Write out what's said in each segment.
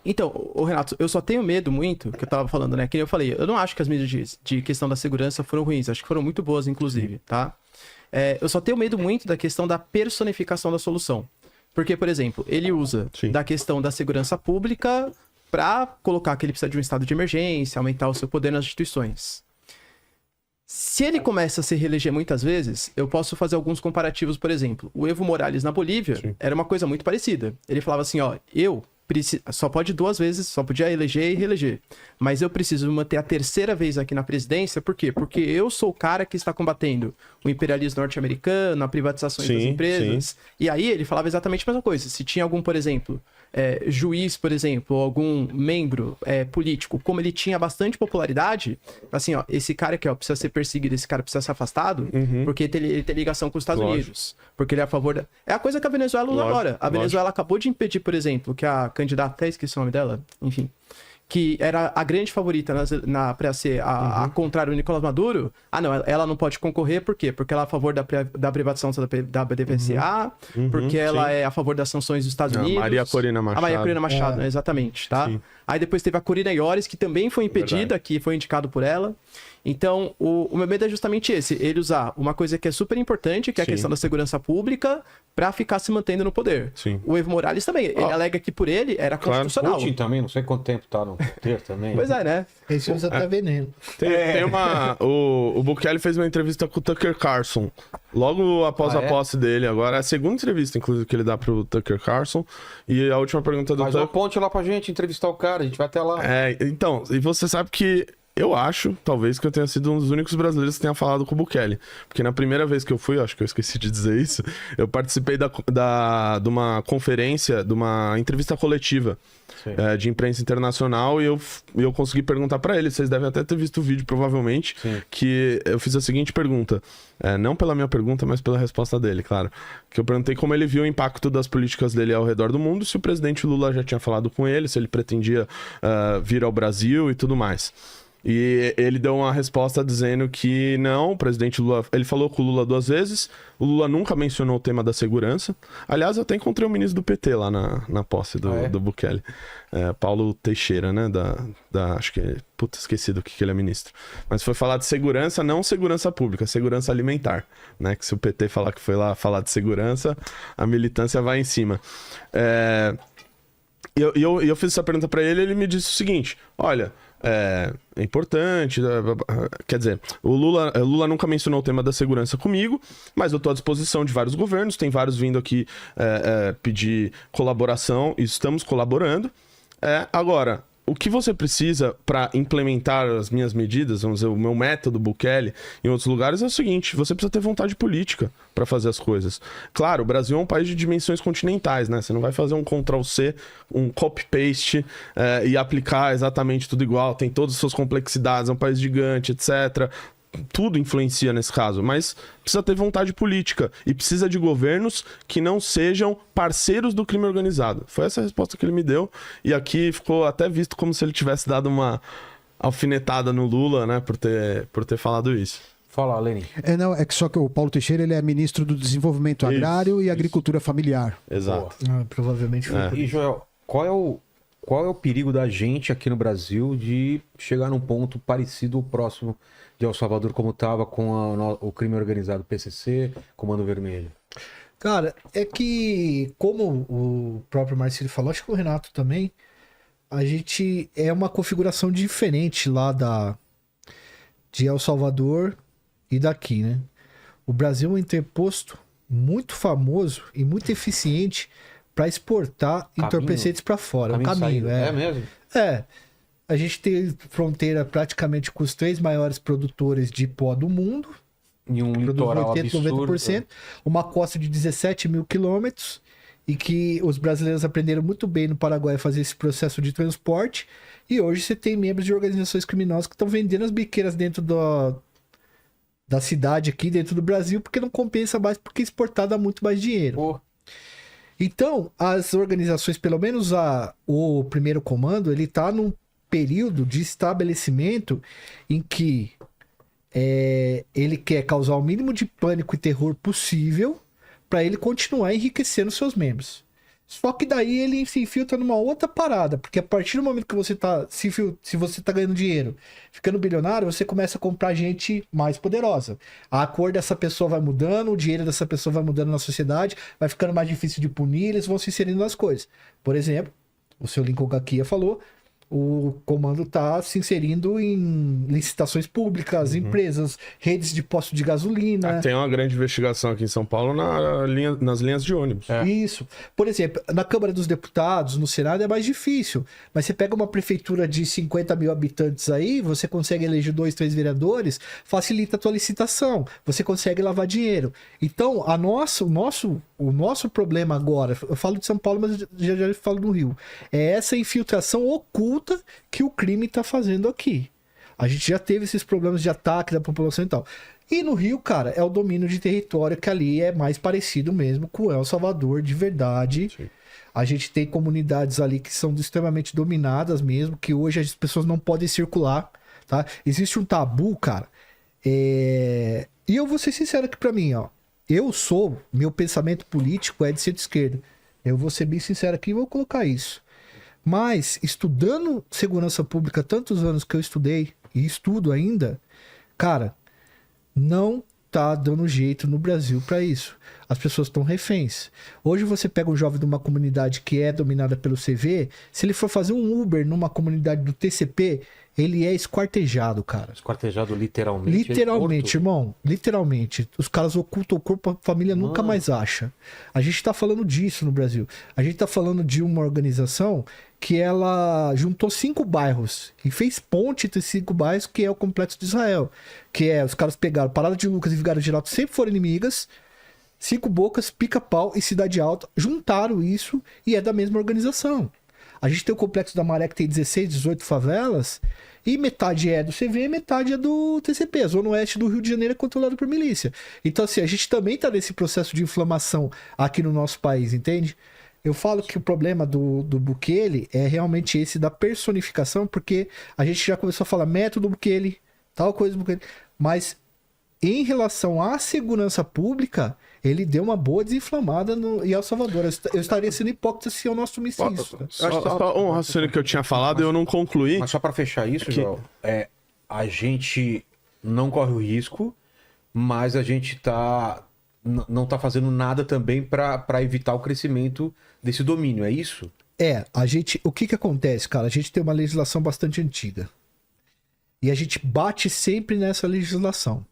Então, ô Renato, eu só tenho medo muito, que eu tava falando, né? Que nem eu falei, eu não acho que as medidas de questão da segurança foram ruins, acho que foram muito boas, inclusive, tá? Eu só tenho medo muito da questão da personificação da solução. Porque, por exemplo, ele usa da questão da segurança pública para colocar que ele precisa de um estado de emergência, aumentar o seu poder nas instituições. Se ele começa a se reeleger muitas vezes, eu posso fazer alguns comparativos, por exemplo. O Evo Morales na Bolívia era uma coisa muito parecida. Ele falava assim, ó, só pode 2 vezes, só podia eleger e reeleger. Mas eu preciso manter a 3ª vez aqui na presidência, por quê? Porque eu sou o cara que está combatendo o imperialismo norte-americano, a privatização das empresas. E aí ele falava exatamente a mesma coisa. Se tinha algum, por exemplo, juiz, por exemplo, ou algum membro político, como ele tinha bastante popularidade, assim, ó, esse cara aqui, ó, precisa ser perseguido, esse cara precisa ser afastado, porque ele tem ligação com os Estados Unidos. Porque ele é a favor da... É a coisa que a Venezuela usa agora. A Venezuela acabou de impedir, por exemplo, que a candidata, até esqueci o nome dela, enfim, que era a grande favorita para ser a contrário do Nicolás Maduro. Ah, não, ela não pode concorrer, por quê? Porque ela é a favor da privatização da BDVCA, porque ela é a favor das sanções dos Estados Unidos. Maria Corina Machado. A Maria Corina Machado, exatamente, tá? Sim. Aí depois teve a Corina Iores, que também foi impedida, que foi indicado por ela. Então, o meu medo é justamente esse, ele usar uma coisa que é super importante, que é a questão da segurança pública, pra ficar se mantendo no poder. O Evo Morales também, ele alega que por ele era constitucional. Putin também, não sei quanto tempo tá no poder também. Pois é, né? Esse usa até veneno. Tem uma... O Bukele fez uma entrevista com o Tucker Carlson, logo após a posse dele agora. É a 2ª entrevista, inclusive, que ele dá pro Tucker Carlson. E a última pergunta do Tucker... Mas ponte lá pra gente entrevistar o cara, a gente vai até lá. Então, e você sabe que eu acho, talvez, que eu tenha sido um dos únicos brasileiros que tenha falado com o Bukele. Porque na primeira vez que eu fui, acho que eu esqueci de dizer isso, eu participei de uma conferência, de uma entrevista coletiva de imprensa internacional, e eu consegui perguntar pra ele, vocês devem até ter visto o vídeo, provavelmente, que eu fiz a seguinte pergunta, não pela minha pergunta, mas pela resposta dele, claro. Que eu perguntei como ele viu o impacto das políticas dele ao redor do mundo, se o presidente Lula já tinha falado com ele, se ele pretendia vir ao Brasil e tudo mais. E ele deu uma resposta dizendo que não, o presidente Lula... Ele falou com o Lula 2 vezes, o Lula nunca mencionou o tema da segurança. Aliás, eu até encontrei o ministro do PT lá na posse do Bukele. Paulo Teixeira, né? Acho que... Puta, esqueci do que ele é ministro. Mas foi falar de segurança, não segurança pública, segurança alimentar, né? Que se o PT falar que foi lá falar de segurança, a militância vai em cima. Eu fiz essa pergunta pra ele, ele me disse o seguinte, olha... É importante, quer dizer, o Lula nunca mencionou o tema da segurança comigo, mas eu estou à disposição de vários governos, tem vários vindo aqui pedir colaboração e estamos colaborando. Agora, o que você precisa para implementar as minhas medidas, vamos dizer, o meu método Bukele em outros lugares é o seguinte, você precisa ter vontade política para fazer as coisas. Claro, o Brasil é um país de dimensões continentais, né? Você não vai fazer um Ctrl-C, um copy-paste e aplicar exatamente tudo igual, tem todas as suas complexidades, é um país gigante, etc., tudo influencia nesse caso, mas precisa ter vontade política e precisa de governos que não sejam parceiros do crime organizado. Foi essa a resposta que ele me deu, e aqui ficou até visto como se ele tivesse dado uma alfinetada no Lula, né, por ter falado isso. Fala, Lenin. Não, é que só que o Paulo Teixeira, ele é ministro do Desenvolvimento Agrário e Agricultura Familiar. Exato. Provavelmente foi. E, Joel, qual é o perigo da gente aqui no Brasil de chegar num ponto parecido ou próximo de El Salvador, como estava com o crime organizado PCC, Comando Vermelho? Cara, é que, como o próprio Marcelo falou, acho que o Renato também, a gente é uma configuração diferente lá de El Salvador e daqui, né? O Brasil é um interposto muito famoso e muito eficiente para exportar entorpecentes para fora. O caminho, É mesmo? A gente tem fronteira praticamente com os 3 maiores produtores de pó do mundo. E um litoral 90%. Uma costa de 17 mil quilômetros. E que os brasileiros aprenderam muito bem no Paraguai a fazer esse processo de transporte. E hoje você tem membros de organizações criminosas que estão vendendo as biqueiras dentro da cidade aqui, dentro do Brasil, porque não compensa mais, porque exportar dá muito mais dinheiro. Então, as organizações, pelo menos o primeiro comando, ele está num período de estabelecimento em que ele quer causar o mínimo de pânico e terror possível para ele continuar enriquecendo seus membros. Só que daí ele se infiltra numa outra parada, porque a partir do momento que você tá se você tá ganhando dinheiro, ficando bilionário, você começa a comprar gente mais poderosa. A cor dessa pessoa vai mudando, o dinheiro dessa pessoa vai mudando na sociedade, vai ficando mais difícil de punir, eles vão se inserindo nas coisas. Por exemplo, o seu Lincoln Gakia falou, o comando está se inserindo em licitações públicas, empresas, redes de posto de gasolina. Tem uma grande investigação aqui em São Paulo nas linhas de ônibus. Isso. Por exemplo, na Câmara dos Deputados, no Senado é mais difícil. Mas você pega uma prefeitura de 50 mil habitantes aí, você consegue eleger 2, 3 vereadores, facilita a tua licitação. Você consegue lavar dinheiro. Então, o nosso problema agora, eu falo de São Paulo, mas já falo do Rio, é essa infiltração oculta que o crime está fazendo aqui. A gente já teve esses problemas de ataque da população e tal. E no Rio, cara, é o domínio de território que ali é mais parecido mesmo com El Salvador, de verdade. Sim. A gente tem comunidades ali que são extremamente dominadas mesmo, que hoje as pessoas não podem circular, tá? Existe um tabu, cara. E eu vou ser sincero aqui pra mim, ó. Meu pensamento político é de centro-esquerda. Eu vou ser bem sincero aqui e vou colocar isso. Mas, estudando segurança pública tantos anos que eu estudei e estudo ainda, cara, não tá dando jeito no Brasil para isso. As pessoas estão reféns. Hoje você pega um jovem de uma comunidade que é dominada pelo CV, se ele for fazer um Uber numa comunidade do TCP, ele é esquartejado, cara. Esquartejado literalmente? Literalmente, irmão. Literalmente. Os caras ocultam o corpo, a família nunca mais acha. A gente tá falando disso no Brasil. A gente tá falando de uma organização que ela juntou 5 bairros e fez ponte entre 5 bairros, que é o Complexo de Israel. Que é, os caras pegaram Parada de Lucas e Vigário Geral, que sempre foram inimigas, 5 Bocas, Pica-Pau e Cidade Alta, juntaram isso e é da mesma organização. A gente tem o Complexo da Maré, que tem 16, 18 favelas, e metade é do CV e metade é do TCP. A Zona Oeste do Rio de Janeiro é controlada por milícia. Então, assim, a gente também tá nesse processo de inflamação aqui no nosso país, entende? Eu falo que o problema do Bukele é realmente esse da personificação, porque a gente já começou a falar método Bukele, tal coisa do Bukele, mas em relação à segurança pública, ele deu uma boa desinflamada em El Salvador. Eu estaria sendo hipócrita se eu não assumisse isso. Só um raciocínio que eu tinha falado e eu não concluí. Mas só para fechar isso, Joel, a gente não corre o risco, mas a gente não tá fazendo nada também para evitar o crescimento desse domínio, é isso? O que acontece, cara? A gente tem uma legislação bastante antiga. E a gente bate sempre nessa legislação.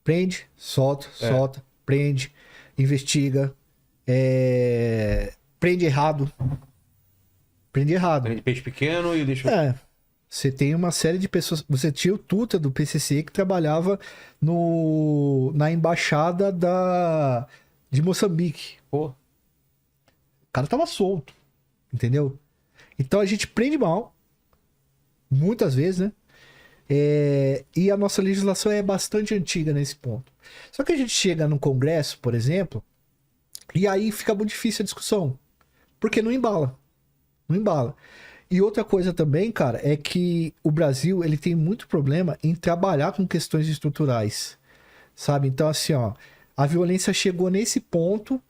Prende, solta, prende, investiga, prende errado. Prende peixe pequeno e deixa... Você tem uma série de pessoas... Você tinha o Tuta do PCC que trabalhava na embaixada de Moçambique. Pô. O cara tava solto, entendeu? Então a gente prende mal, muitas vezes, né? E a nossa legislação é bastante antiga nesse ponto. Só que a gente chega no Congresso, por exemplo, e aí fica muito difícil a discussão. Porque não embala. Não embala. E outra coisa também, cara, é que o Brasil, ele tem muito problema em trabalhar com questões estruturais. Sabe? Então, assim, ó, a violência chegou nesse ponto,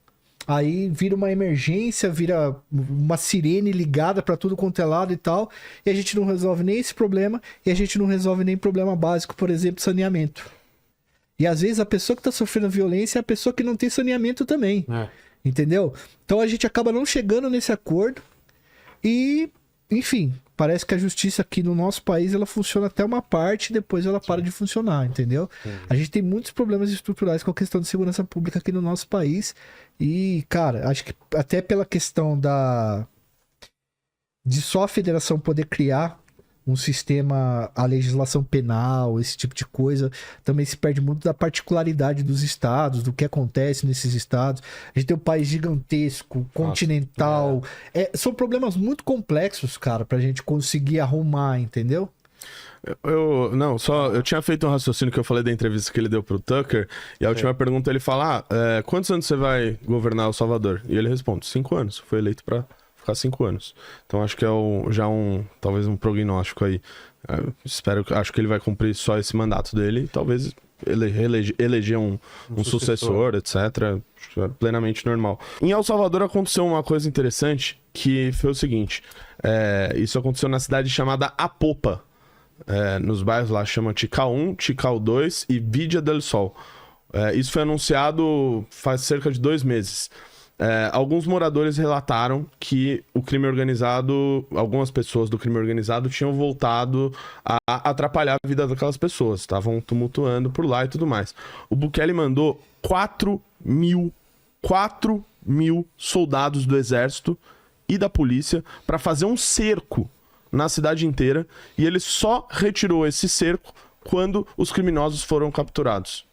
aí vira uma emergência, vira uma sirene ligada pra tudo quanto é lado e tal, e a gente não resolve nem esse problema, e a gente não resolve nem problema básico, por exemplo, saneamento. E às vezes a pessoa que tá sofrendo violência é a pessoa que não tem saneamento também. Entendeu? Então a gente acaba não chegando nesse acordo e, enfim, parece que a justiça aqui no nosso país, ela funciona até uma parte e depois ela para de funcionar, entendeu? A gente tem muitos problemas estruturais com a questão de segurança pública aqui no nosso país e, cara, acho que até pela questão de só a federação poder criar um sistema, a legislação penal, esse tipo de coisa, também se perde muito da particularidade dos estados, do que acontece nesses estados. A gente tem um país gigantesco, continental. São problemas muito complexos, cara, pra gente conseguir arrumar, entendeu? Eu tinha feito um raciocínio que eu falei da entrevista que ele deu pro Tucker, e a última pergunta ele fala, quantos anos você vai governar El Salvador? E ele responde, 5 anos. Foi eleito pra ficar 5 anos. Então acho que é talvez um prognóstico aí. Acho que ele vai cumprir só esse mandato dele e talvez eleger um sucessor, etc. Acho que é plenamente normal. Em El Salvador aconteceu uma coisa interessante, que foi o seguinte. Isso aconteceu na cidade chamada Apopa. Nos bairros lá chama Tikal 1, Tikal 2 e Villa del Sol. Isso foi anunciado faz cerca de 2 meses. Alguns moradores relataram que o crime organizado, algumas pessoas do crime organizado tinham voltado a atrapalhar a vida daquelas pessoas, estavam tumultuando por lá e tudo mais. O Bukele mandou 4 mil soldados do exército e da polícia para fazer um cerco na cidade inteira, e ele só retirou esse cerco quando os criminosos foram capturados.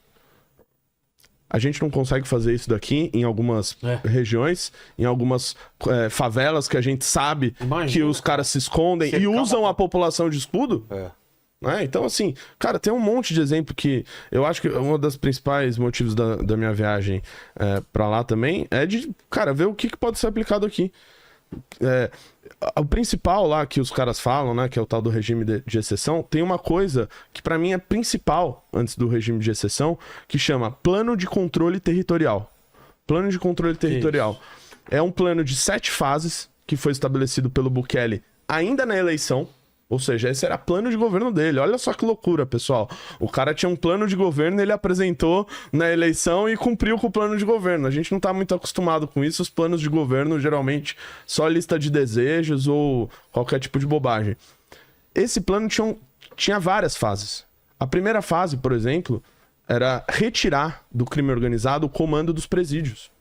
A gente não consegue fazer isso daqui em algumas regiões, em algumas favelas que a gente sabe que os caras se escondem e usam a população de escudo. Então, assim, cara, tem um monte de exemplo que eu acho que um dos principais motivos da minha viagem pra lá também é de, cara, ver o que pode ser aplicado aqui. O principal lá que os caras falam, né, que é o tal do regime de exceção, tem uma coisa que pra mim é principal antes do regime de exceção, que chama Plano de Controle Territorial. Plano de Controle Territorial. É um plano de 7 fases que foi estabelecido pelo Bukele ainda na eleição. Ou seja, esse era plano de governo dele. Olha só que loucura, pessoal. O cara tinha um plano de governo, ele apresentou na eleição e cumpriu com o plano de governo. A gente não tá muito acostumado com isso. Os planos de governo, geralmente, só lista de desejos ou qualquer tipo de bobagem. Esse plano tinha várias fases. A primeira fase, por exemplo, era retirar do crime organizado o comando dos presídios.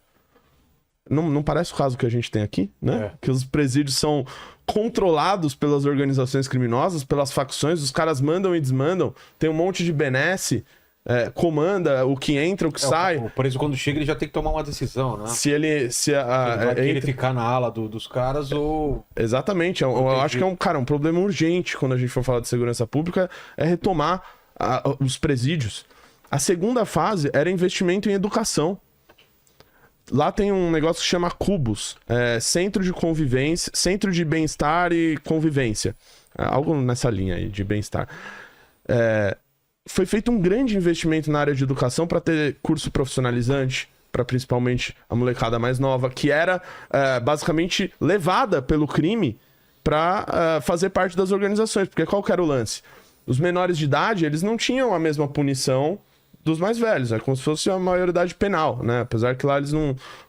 Não parece o caso que a gente tem aqui, né? Que os presídios são controlados pelas organizações criminosas, pelas facções, os caras mandam e desmandam, tem um monte de benesse, comanda o que entra, o que sai. O preso, quando chega, ele já tem que tomar uma decisão, né? Se ele vai querer ficar na ala dos caras ou... Exatamente, eu acho que é um problema urgente quando a gente for falar de segurança pública, é retomar os presídios. A segunda fase era investimento em educação. Lá tem um negócio que chama Cubos, Centro de Convivência, Centro de Bem-Estar e Convivência. Algo nessa linha aí de bem-estar. Foi feito um grande investimento na área de educação para ter curso profissionalizante, para principalmente a molecada mais nova, que era basicamente levada pelo crime para fazer parte das organizações. Porque qual que era o lance? Os menores de idade, eles não tinham a mesma punição dos mais velhos, é como se fosse a maioridade penal, né? Apesar que lá eles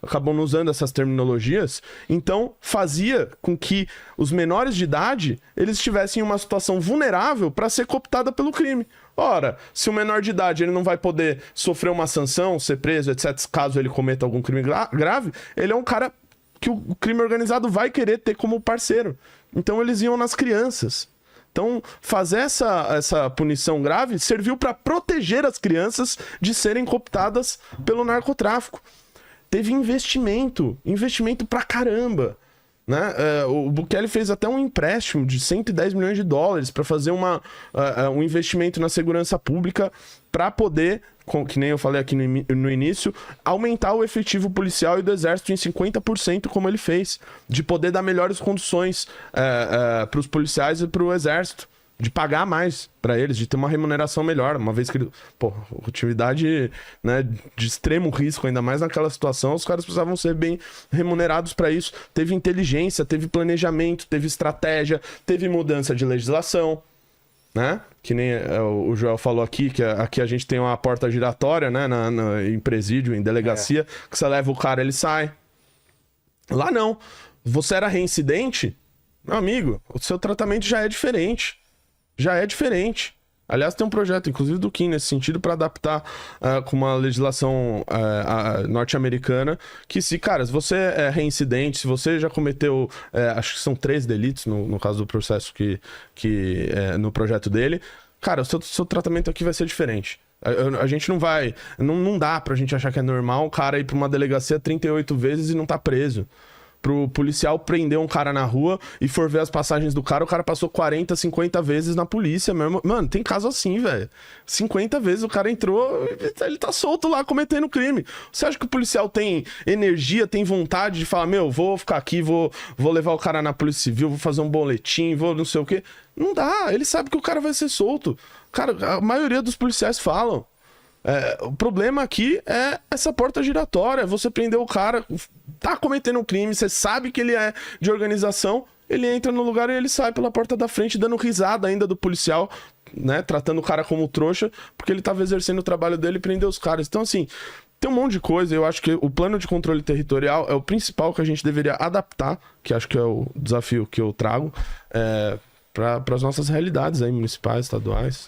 acabam não usando essas terminologias, então fazia com que os menores de idade eles estivessem em uma situação vulnerável para ser cooptada pelo crime. Ora, se o menor de idade ele não vai poder sofrer uma sanção, ser preso, etc., caso ele cometa algum crime grave, ele é um cara que o crime organizado vai querer ter como parceiro. Então eles iam nas crianças. Então, fazer essa punição grave serviu para proteger as crianças de serem cooptadas pelo narcotráfico. Teve investimento pra caramba, né? O Bukele fez até um empréstimo de 110 milhões de dólares para fazer um investimento na segurança pública para poder, que nem eu falei aqui no início, aumentar o efetivo policial e do exército em 50%, como ele fez, de poder dar melhores condições para os policiais e para o exército, de pagar mais para eles, de ter uma remuneração melhor, uma vez que, atividade, né, de extremo risco, ainda mais naquela situação, os caras precisavam ser bem remunerados para isso. Teve inteligência, teve planejamento, teve estratégia, teve mudança de legislação, né? Que nem o Joel falou aqui, que aqui a gente tem uma porta giratória, né? Em presídio, em delegacia, que você leva o cara, ele sai. Lá não. Você era reincidente, meu amigo, o seu tratamento já é diferente. Já é diferente. Aliás, tem um projeto, inclusive do Kim, nesse sentido, para adaptar com uma legislação norte-americana, que se você é reincidente, se você já cometeu, acho que são 3 delitos no caso do processo que no projeto dele, cara, o seu tratamento aqui vai ser diferente. A gente não vai... Não dá pra gente achar que é normal o cara ir pra uma delegacia 38 vezes e não tá preso. Pro policial prender um cara na rua e for ver as passagens do cara, o cara passou 40, 50 vezes na polícia mesmo. Mano, tem caso assim, velho. 50 vezes o cara entrou, ele tá solto lá cometendo crime. Você acha que o policial tem energia, tem vontade de falar, vou ficar aqui, vou levar o cara na polícia civil, vou fazer um boletim, vou não sei o quê? Não dá, ele sabe que o cara vai ser solto. Cara, a maioria dos policiais falam. O problema aqui é essa porta giratória. Você prendeu o cara, tá cometendo um crime, você sabe que ele é de organização, ele entra no lugar e ele sai pela porta da frente dando risada ainda do policial, né? Tratando o cara como trouxa, porque ele tava exercendo o trabalho dele e prendeu os caras. Então, assim, tem um monte de coisa. Eu acho que o plano de controle territorial é o principal que a gente deveria adaptar, que acho que é o desafio que eu trago, para as nossas realidades aí, municipais, estaduais.